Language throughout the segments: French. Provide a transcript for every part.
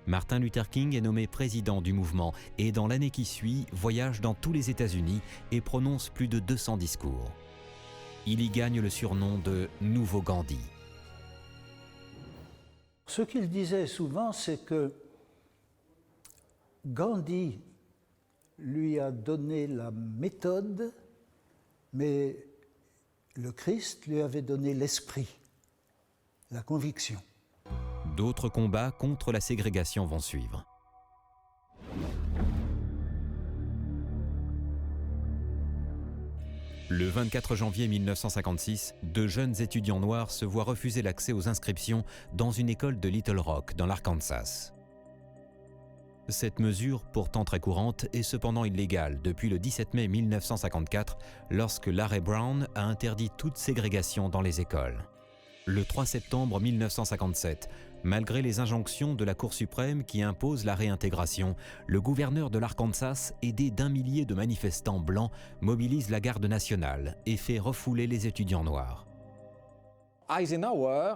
Martin Luther King est nommé président du mouvement et dans l'année qui suit, voyage dans tous les États-Unis et prononce plus de 200 discours. Il y gagne le surnom de « Nouveau Gandhi ». Ce qu'il disait souvent, c'est que Gandhi lui a donné la méthode, mais le Christ lui avait donné l'esprit, la conviction. D'autres combats contre la ségrégation vont suivre. Le 24 janvier 1956, de jeunes étudiants noirs se voient refuser l'accès aux inscriptions dans une école de Little Rock, dans l'Arkansas. Cette mesure, pourtant très courante, est cependant illégale depuis le 17 mai 1954, lorsque Larry Brown a interdit toute ségrégation dans les écoles. Le 3 septembre 1957, malgré les injonctions de la Cour suprême qui impose la réintégration, le gouverneur de l'Arkansas, aidé d'1 millier de manifestants blancs, mobilise la garde nationale et fait refouler les étudiants noirs. Eisenhower,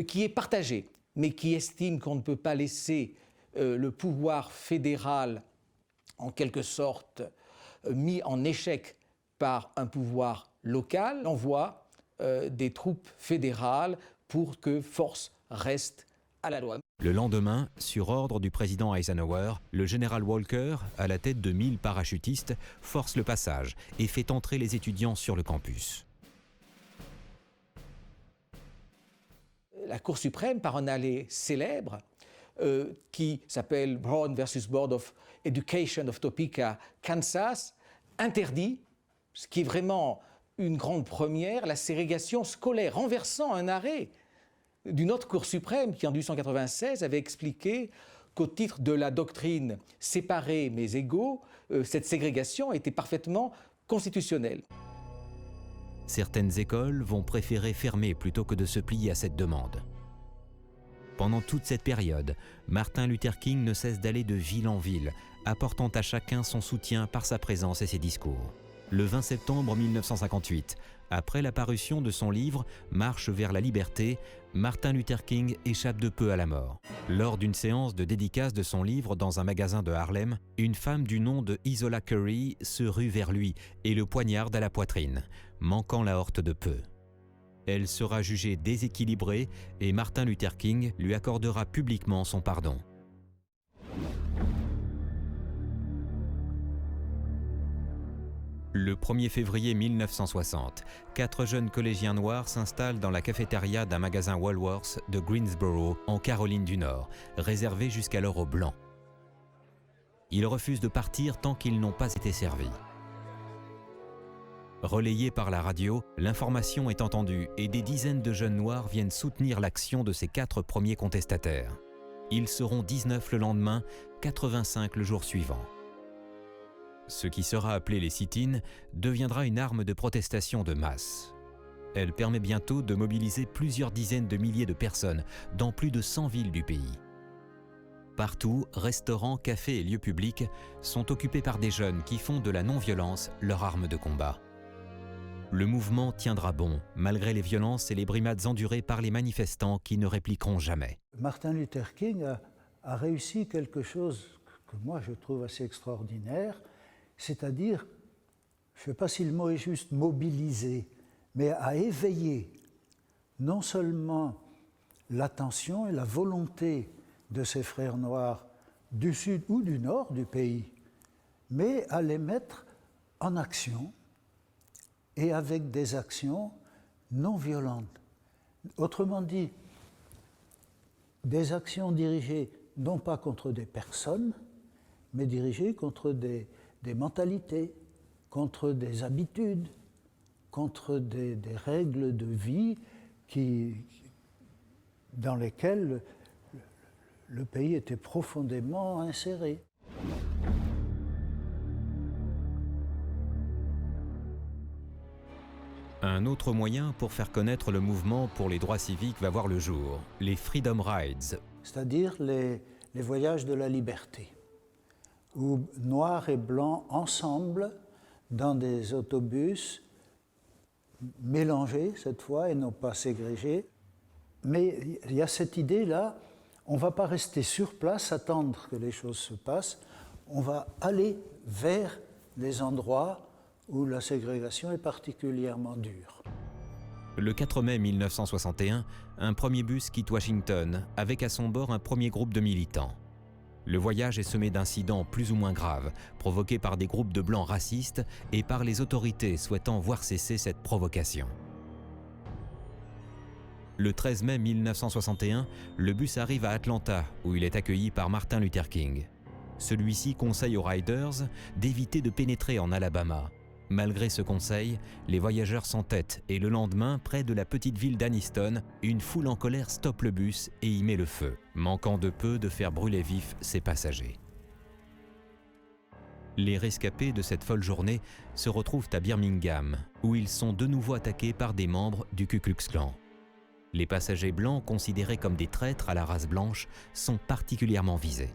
qui est partagé, mais qui estime qu'on ne peut pas laisser le pouvoir fédéral, en quelque sorte, mis en échec par un pouvoir local, envoie des troupes fédérales pour que force reste à la loi. Le lendemain, sur ordre du président Eisenhower, le général Walker, à la tête de 1000 parachutistes, force le passage et fait entrer les étudiants sur le campus. La Cour suprême, par un allée célèbre, qui s'appelle Brown versus Board of Education of Topeka, Kansas, interdit, ce qui est vraiment une grande première, la ségrégation scolaire, renversant un arrêt d'une autre Cour suprême qui, en 1896, avait expliqué qu'au titre de la doctrine séparés mais égaux, cette ségrégation était parfaitement constitutionnelle. Certaines écoles vont préférer fermer plutôt que de se plier à cette demande. Pendant toute cette période, Martin Luther King ne cesse d'aller de ville en ville, apportant à chacun son soutien par sa présence et ses discours. Le 20 septembre 1958, après la parution de son livre « Marche vers la liberté », Martin Luther King échappe de peu à la mort. Lors d'une séance de dédicace de son livre dans un magasin de Harlem, une femme du nom de Isola Curry se rue vers lui et le poignarde à la poitrine, manquant la horte de peu. Elle sera jugée déséquilibrée et Martin Luther King lui accordera publiquement son pardon. Le 1er février 1960, 4 jeunes collégiens noirs s'installent dans la cafétéria d'un magasin Woolworths de Greensboro, en Caroline du Nord, réservé jusqu'alors aux Blancs. Ils refusent de partir tant qu'ils n'ont pas été servis. Relayée par la radio, l'information est entendue et des dizaines de jeunes noirs viennent soutenir l'action de ces 4 premiers contestataires. Ils seront 19 le lendemain, 85 le jour suivant. Ce qui sera appelé les sit-ins deviendra une arme de protestation de masse. Elle permet bientôt de mobiliser plusieurs dizaines de milliers de personnes dans plus de 100 villes du pays. Partout, restaurants, cafés et lieux publics sont occupés par des jeunes qui font de la non-violence leur arme de combat. Le mouvement tiendra bon, malgré les violences et les brimades endurées par les manifestants qui ne répliqueront jamais. Martin Luther King a réussi quelque chose que moi je trouve assez extraordinaire, c'est-à-dire, je ne sais pas si le mot est juste mobiliser, mais à éveiller non seulement l'attention et la volonté de ses frères noirs du sud ou du nord du pays, mais à les mettre en action et avec des actions non violentes. Autrement dit, des actions dirigées non pas contre des personnes, mais dirigées contre des mentalités, contre des habitudes, contre des règles de vie dans lesquelles le pays était profondément inséré. Un autre moyen pour faire connaître le mouvement pour les droits civiques va voir le jour, les Freedom Rides. C'est-à-dire les voyages de la liberté, où noirs et blancs ensemble, dans des autobus mélangés cette fois et non pas ségrégés. Mais il y a cette idée-là, on ne va pas rester sur place, attendre que les choses se passent, on va aller vers les endroits où la ségrégation est particulièrement dure. Le 4 mai 1961, un premier bus quitte Washington, avec à son bord un premier groupe de militants. Le voyage est semé d'incidents plus ou moins graves, provoqués par des groupes de blancs racistes et par les autorités souhaitant voir cesser cette provocation. Le 13 mai 1961, le bus arrive à Atlanta, où il est accueilli par Martin Luther King. Celui-ci conseille aux Riders d'éviter de pénétrer en Alabama. Malgré ce conseil, les voyageurs s'entêtent et le lendemain, près de la petite ville d'Anniston, une foule en colère stoppe le bus et y met le feu, manquant de peu de faire brûler vifs ses passagers. Les rescapés de cette folle journée se retrouvent à Birmingham, où ils sont de nouveau attaqués par des membres du Ku Klux Klan. Les passagers blancs, considérés comme des traîtres à la race blanche, sont particulièrement visés.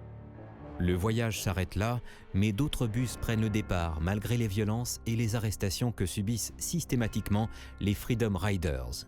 Le voyage s'arrête là, mais d'autres bus prennent le départ malgré les violences et les arrestations que subissent systématiquement les Freedom Riders.